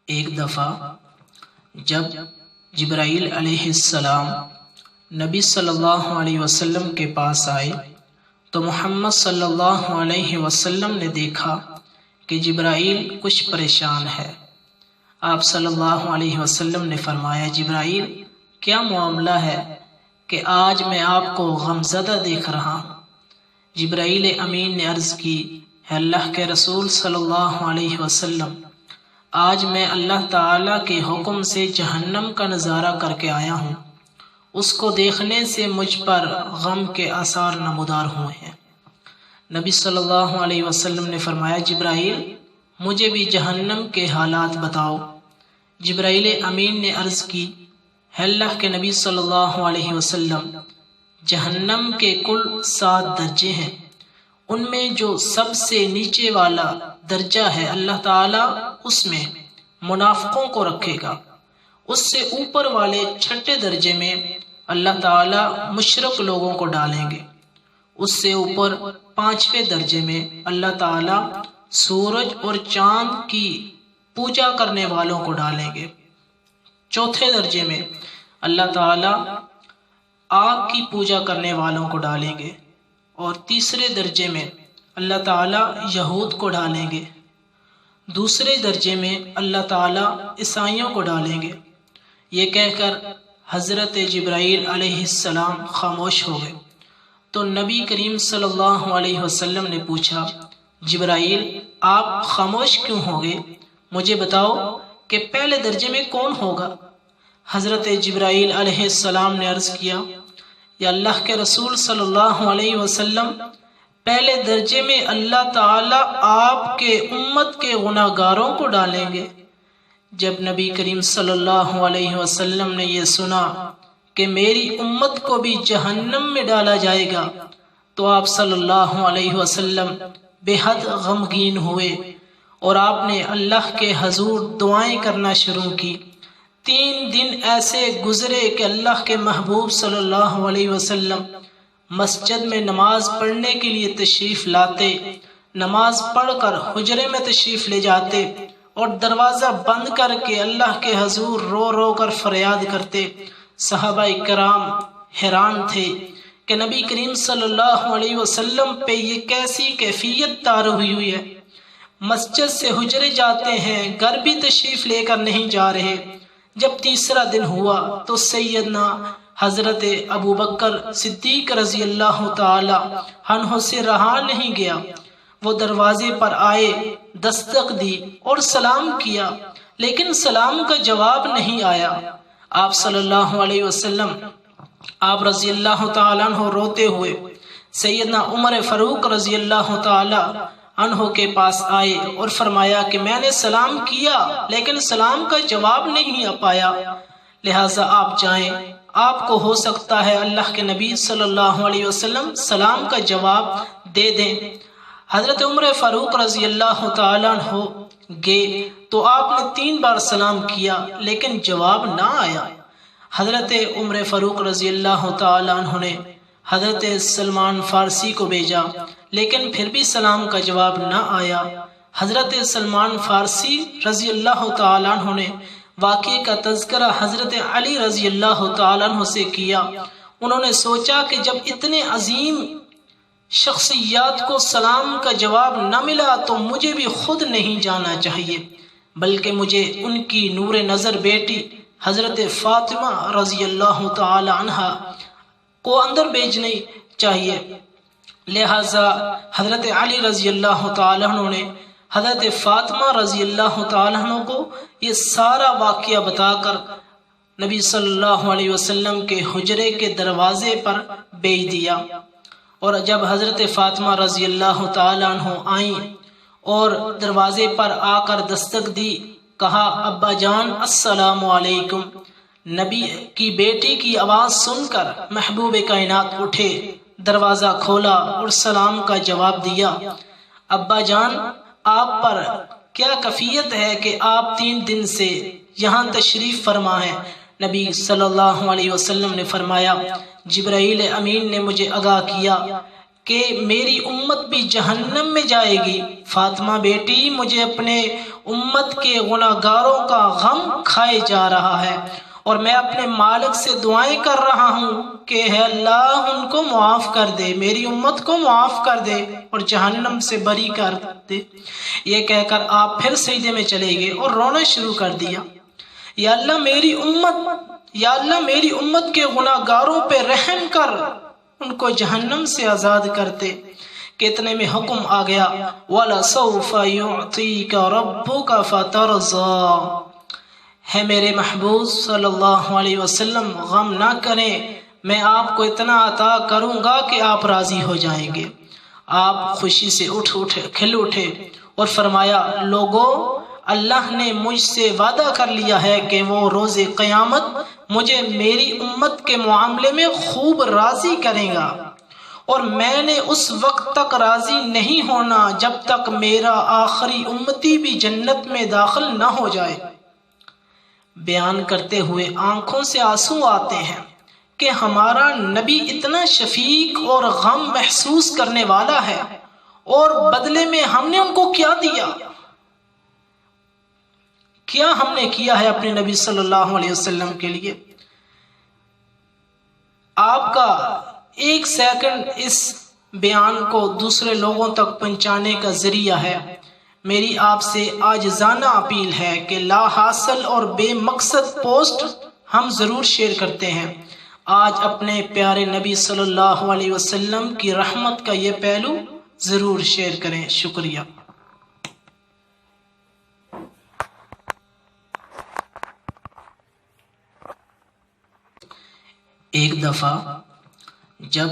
ایک دفعہ جب جبرائیل علیہ السلام نبی صلی اللہ علیہ وسلم کے پاس آئے تو محمد صلی اللہ علیہ وسلم نے دیکھا کہ جبرائیل کچھ پریشان ہے۔ آپ صلی اللہ علیہ وسلم نے فرمایا، جبرائیل کیا معاملہ ہے کہ آج میں آپ کو غمزدہ دیکھ رہا ہوں؟ جبرائیل امین نے عرض کی، ہے اللہ کے رسول صلی اللہ علیہ وسلم، آج میں اللہ تعالیٰ کے حکم سے جہنم کا نظارہ کر کے آیا ہوں، اس کو دیکھنے سے مجھ پر غم کے آثار نمودار ہوئے ہیں۔ نبی صلی اللہ علیہ وسلم نے فرمایا، جبرائیل مجھے بھی جہنم کے حالات بتاؤ۔ جبرائیل امین نے عرض کی، ہے اللہ کے نبی صلی اللہ علیہ وسلم، جہنم کے کل 7 درجے ہیں، ان میں جو سب سے نیچے والا درجہ ہے اللہ تعالیٰ اس میں منافقوں کو رکھے گا۔ اس سے اوپر والے 6 درجے میں اللہ تعالیٰ مشرک لوگوں کو ڈالیں گے۔ اس سے اوپر 5ویں درجے میں اللہ تعالیٰ سورج اور چاند کی پوجا کرنے والوں کو ڈالیں گے۔ 4تھے درجے میں اللہ تعالیٰ آگ کی پوجا کرنے والوں کو ڈالیں گے، اور 3رے درجے میں اللہ تعالیٰ یہود کو ڈالیں گے۔ 2 درجے میں اللہ تعالیٰ عیسائیوں کو ڈالیں گے۔ یہ کہہ کر حضرت جبرائیل علیہ السلام خاموش ہو گئے تو نبی کریم صلی اللہ علیہ وسلم نے پوچھا، جبرائیل آپ خاموش کیوں ہو گئے؟ مجھے بتاؤ کہ پہلے درجے میں کون ہوگا؟ حضرت جبرائیل علیہ السلام نے عرض کیا، یا اللہ کے رسول صلی اللہ علیہ وسلم، پہلے درجے میں اللہ تعالیٰ آپ کے امت کے گناہ گاروں کو ڈالیں گے۔ جب نبی کریم صلی اللہ علیہ وسلم نے یہ سنا کہ میری امت کو بھی جہنم میں ڈالا جائے گا تو آپ صلی اللہ علیہ وسلم بے حد غمگین ہوئے اور آپ نے اللہ کے حضور دعائیں کرنا شروع کی۔ 3 دن ایسے گزرے کہ اللہ کے محبوب صلی اللہ علیہ وسلم مسجد میں نماز پڑھنے کے لیے تشریف لاتے، نماز پڑھ کر حجرے میں تشریف لے جاتے اور دروازہ بند کر کے اللہ کے حضور رو رو کر فریاد کرتے۔ صحابہ کرام حیران تھے کہ نبی کریم صلی اللہ علیہ وسلم پہ یہ کیسی کیفیت طاری ہوئی ہے، مسجد سے حجرے جاتے ہیں، گھر بھی تشریف لے کر نہیں جا رہے۔ جب 3را دن ہوا تو سیدنا حضرت ابو بکر صدیق رضی اللہ تعالی عنہ سے رہا نہیں گیا، وہ دروازے پر آئے، دستک دی اور سلام کیا، لیکن سلام کا جواب نہیں آیا۔ آپ صلی اللہ علیہ وسلم، آپ رضی اللہ تعالی عنہ روتے ہوئے سیدنا عمر فاروق رضی اللہ تعالی عنہ کے پاس آئے اور فرمایا کہ میں نے سلام کیا لیکن سلام کا جواب نہیں پایا، لہٰذا آپ جائیں، آپ کو ہو سکتا ہے اللہ کے نبی صلی اللہ علیہ وسلم سلام کا جواب دے دیں۔ حضرت عمر فاروق رضی اللہ تعالیٰ عنہ گئے تو آپ نے 3 بار سلام کیا لیکن جواب نہ آیا۔ حضرت عمر فاروق رضی اللہ تعالیٰ عنہ نے حضرت سلمان فارسی کو بھیجا لیکن پھر بھی سلام کا جواب نہ آیا۔ حضرت سلمان فارسی رضی اللہ تعالیٰ عنہ نے واقعے کا تذکرہ حضرت علی رضی اللہ تعالیٰ عنہ سے کیا۔ انہوں نے سوچا کہ جب اتنے عظیم شخصیات کو سلام کا جواب نہ ملا تو مجھے بھی خود نہیں جانا چاہیے، بلکہ مجھے ان کی نور نظر بیٹی حضرت فاطمہ رضی اللہ تعالی عنہا کو اندر بھیجنی چاہیے۔ لہذا حضرت علی رضی اللہ تعالی عنہ نے حضرت فاطمہ رضی اللہ تعالی عنہ کو یہ سارا واقعہ بتا کر نبی صلی اللہ علیہ وسلم کے حجرے کے دروازے پر بھیج دیا، اور جب حضرت فاطمہ رضی اللہ تعالی عنہ آئیں اور دروازے پر آ کر دستک دی، کہا ابا جان السلام علیکم۔ نبی کی بیٹی کی آواز سن کر محبوب کائنات اٹھے، دروازہ کھولا اور سلام کا جواب دیا۔ ابا جان آپ پر کیا کفیت ہے کہ آپ 3 دن سے یہاں تشریف فرما ہیں؟ نبی صلی اللہ علیہ وسلم نے فرمایا، جبرائیل امین نے مجھے آگاہ کیا کہ میری امت بھی جہنم میں جائے گی۔ فاطمہ بیٹی، مجھے اپنے امت کے گناہ گاروں کا غم کھائے جا رہا ہے، اور میں اپنے مالک سے دعائیں کر رہا ہوں کہ اے اللہ ان کو معاف کر دے، میری امت کو معاف کر دے اور جہنم سے بری کر دے۔ یہ کہہ کر آپ پھر سجدے میں چلے گئے اور رونا شروع کر دیا۔ یا اللہ میری امت کے گناہ گاروں پہ رحم کر، ان کو جہنم سے آزاد کرتے۔ کہ اتنے میں حکم آ گیا، وَلَسَوْفَ يُعْطِيكَ رَبُّكَ فَتَرْضَىٰ۔ ہے میرے محبوب صلی اللہ علیہ وسلم، غم نہ کریں، میں آپ کو اتنا عطا کروں گا کہ آپ راضی ہو جائیں گے۔ آپ خوشی سے کھل اٹھے اور فرمایا، لوگوں، اللہ نے مجھ سے وعدہ کر لیا ہے کہ وہ روز قیامت مجھے میری امت کے معاملے میں خوب راضی کرے گا، اور میں نے اس وقت تک راضی نہیں ہونا جب تک میرا آخری امتی بھی جنت میں داخل نہ ہو جائے۔ بیان کرتے ہوئے آنکھوں سے آنسو آتے ہیں کہ ہمارا نبی اتنا شفیق اور غم محسوس کرنے والا ہے، اور بدلے میں ہم نے ان کو کیا دیا؟ کیا ہم نے کیا ہے اپنے نبی صلی اللہ علیہ وسلم کے لیے؟ آپ کا ایک سیکنڈ اس بیان کو دوسرے لوگوں تک پہنچانے کا ذریعہ ہے۔ میری آپ سے عاجزانہ اپیل ہے کہ لا حاصل اور بے مقصد پوسٹ ہم ضرور شیئر کرتے ہیں۔ آج اپنے پیارے نبی صلی اللہ علیہ وسلم کی رحمت کا یہ پہلو ضرور شیئر کریں۔ شکریہ۔ ایک دفعہ جب